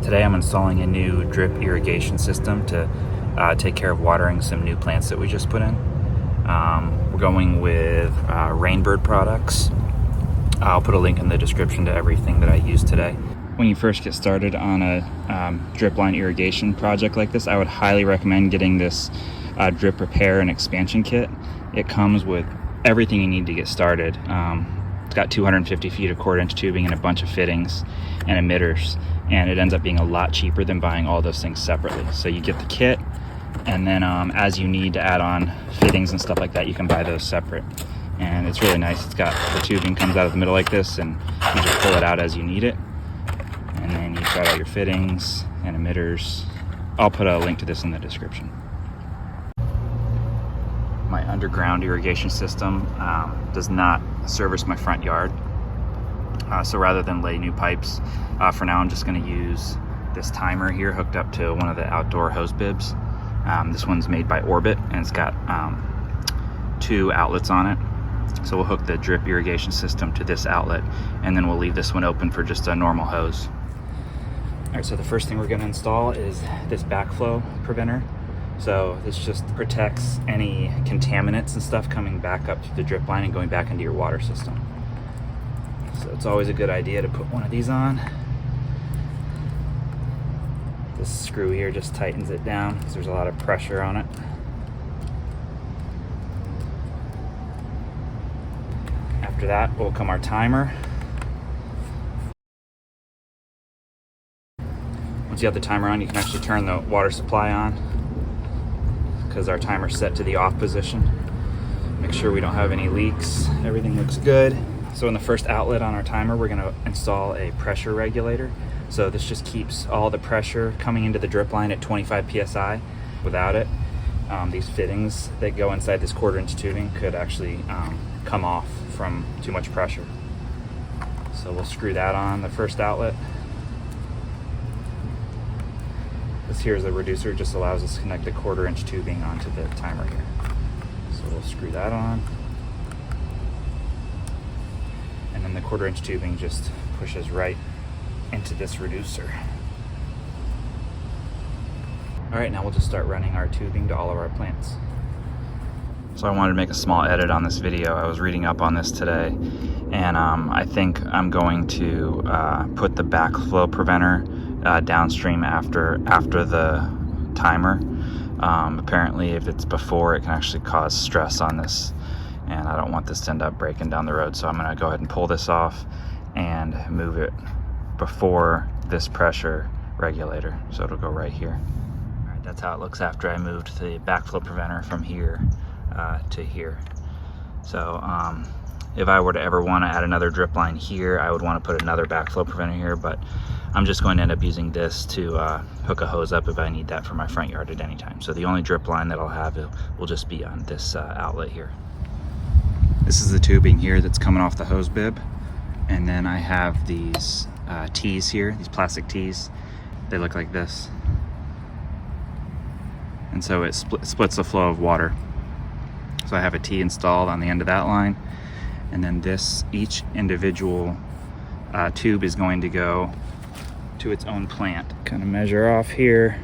Today I'm installing a new drip irrigation system to take care of watering some new plants that we just put in. We're going with Rainbird products. I'll put a link in the description to everything that I used today. When you first get started on a drip line irrigation project like this, I would highly recommend getting this drip repair and expansion kit. It comes with everything you need to get started. It's got 250 feet of 1/4-inch tubing and a bunch of fittings and emitters, and it ends up being a lot cheaper than buying all those things separately. So you get the kit, and then as you need to add on fittings and stuff like that, you can buy those separate. And it's really nice. It's got the tubing comes out of the middle like this, and you just pull it out as you need it. And then you've got all your fittings and emitters. I'll put a link to this in the description. My underground irrigation system does not service my front yard. So rather than lay new pipes, for now I'm just going to use this timer here hooked up to one of the outdoor hose bibs. This one's made by Orbit, and it's got 2 outlets on it. So we'll hook the drip irrigation system to this outlet, and then we'll leave this one open for just a normal hose. All right, so the first thing we're going to install is this backflow preventer. So this just protects any contaminants and stuff coming back up to the drip line and going back into your water system. So it's always a good idea to put one of these on. This screw here just tightens it down because there's a lot of pressure on it. After that will come our timer. Once you have the timer on, you can actually turn the water supply on, because our timer's set to the off position. Make sure we don't have any leaks. Everything looks good. So in the first outlet on our timer, we're gonna install a pressure regulator. So this just keeps all the pressure coming into the drip line at 25 PSI. Without it, these fittings that go inside this 1/4-inch tubing could actually come off from too much pressure. So we'll screw that on the first outlet. This here is a reducer, just allows us to connect the 1/4-inch tubing onto the timer here. So we'll screw that on. And then the 1/4-inch tubing just pushes right into this reducer. All right, now we'll just start running our tubing to all of our plants. So I wanted to make a small edit on this video. I was reading up on this today, and I think I'm going to put the backflow preventer downstream after the timer. Apparently if it's before, it can actually cause stress on this, and I don't want this to end up breaking down the road. So I'm gonna go ahead and pull this off and move it before this pressure regulator. So it'll go right here. All right, that's how it looks after I moved the backflow preventer from here to here. So if I were to ever want to add another drip line here, I would want to put another backflow preventer here, but I'm just going to end up using this to hook a hose up if I need that for my front yard at any time. So the only drip line that I'll have will just be on this outlet here. This is the tubing here that's coming off the hose bib, and then I have these tees here, these plastic tees. They look like this, and so it splits the flow of water. So I have a tee installed on the end of that line, and then each individual tube is going to go to its own plant. Kind of measure off here,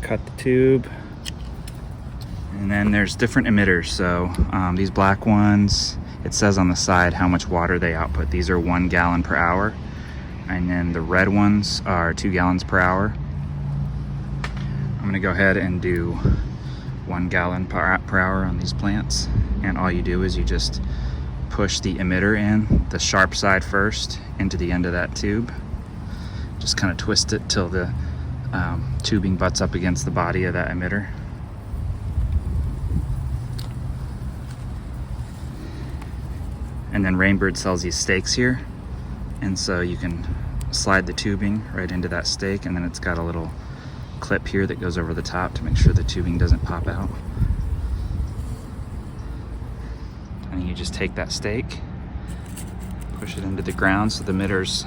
cut the tube, and then there's different emitters. So these black ones, it says on the side how much water they output. These are 1 gallon per hour, and then the red ones are 2 gallons per hour. I'm gonna go ahead and do 1 gallon per hour on these plants, and all you do is you just push the emitter in, the sharp side first, into the end of that tube. Just kind of twist it till the tubing butts up against the body of that emitter. And then Rainbird sells these stakes here, and so you can slide the tubing right into that stake, and then it's got a little clip here that goes over the top to make sure the tubing doesn't pop out. And you just take that stake, push it into the ground so the emitter's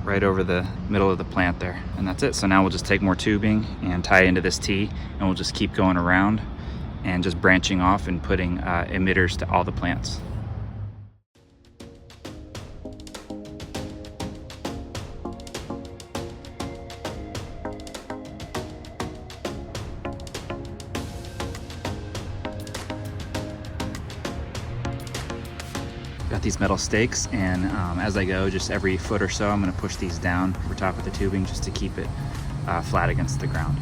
right over the middle of the plant there, and that's it. So now we'll just take more tubing and tie it into this tee, and we'll just keep going around and just branching off and putting emitters to all the plants. got these metal stakes, and as I go, just every foot or so, I'm going to push these down over top of the tubing just to keep it flat against the ground.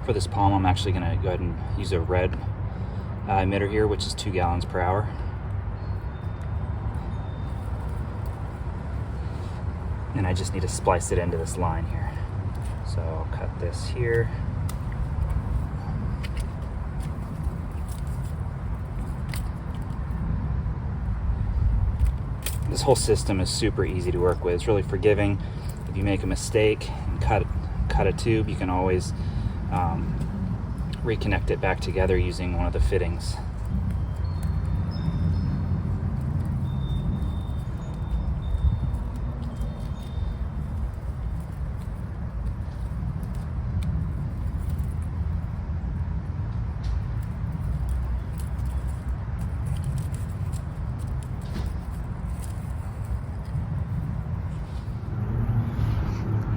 For this palm, I'm actually going to go ahead and use a red emitter here, which is 2 gallons per hour. And I just need to splice it into this line here. So I'll cut this here. This whole system is super easy to work with. It's really forgiving. If you make a mistake and cut a tube, you can always reconnect it back together using one of the fittings.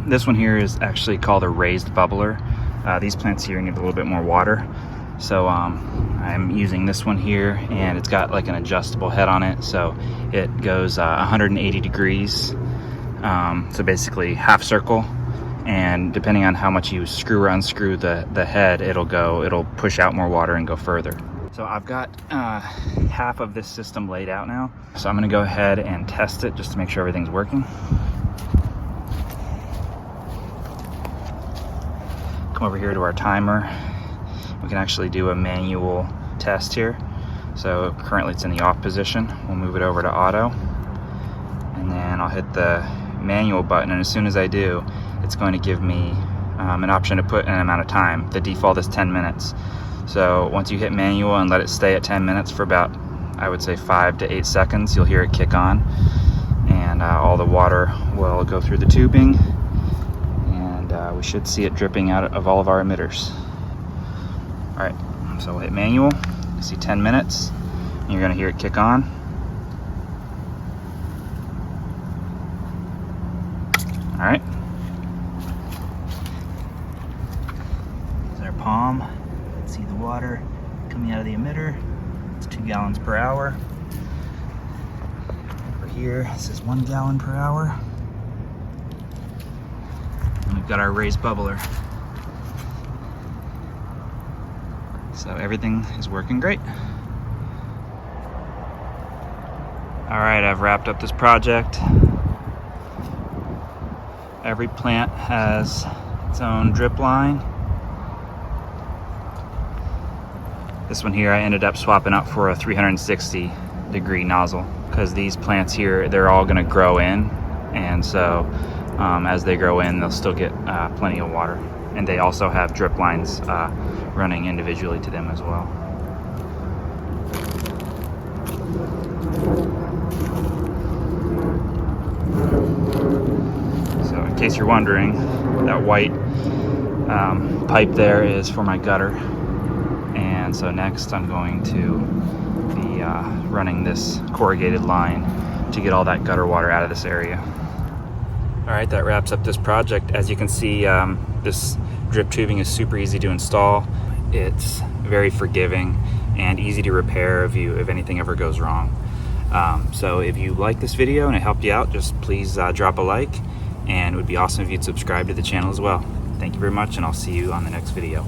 This one here is actually called a raised bubbler. These plants here need a little bit more water, so I'm using this one here, and it's got like an adjustable head on it, so it goes 180 degrees, so basically half circle, and depending on how much you screw or unscrew the head, it'll push out more water and go further. So I've got half of this system laid out now, so I'm going to go ahead and test it just to make sure everything's working. Come over here to our timer. We can actually do a manual test here. So currently it's in the off position. We'll move it over to auto, and then I'll hit the manual button, and as soon as I do, it's going to give me an option to put an amount of time. The default is 10 minutes. So once you hit manual and let it stay at 10 minutes for about, I would say 5 to 8 seconds, you'll hear it kick on, and all the water will go through the tubing. We should see it dripping out of all of our emitters. All right, so we'll hit manual. You see 10 minutes, and you're gonna hear it kick on. All right. There's our palm. You can see the water coming out of the emitter. It's 2 gallons per hour. Over here, it says 1 gallon per hour. We've got our raised bubbler. So everything is working great. All right, I've wrapped up this project. Every plant has its own drip line. This one here I ended up swapping up for a 360 degree nozzle, because these plants here, they're all gonna grow in, and so as they grow in, they'll still get plenty of water. And they also have drip lines running individually to them as well. So in case you're wondering, that white pipe there is for my gutter. And so next I'm going to be running this corrugated line to get all that gutter water out of this area. All right, that wraps up this project. As you can see, this drip tubing is super easy to install. It's very forgiving and easy to repair if anything ever goes wrong. So if you like this video and it helped you out, just please drop a like, and it would be awesome if you'd subscribe to the channel as well. Thank you very much, and I'll see you on the next video.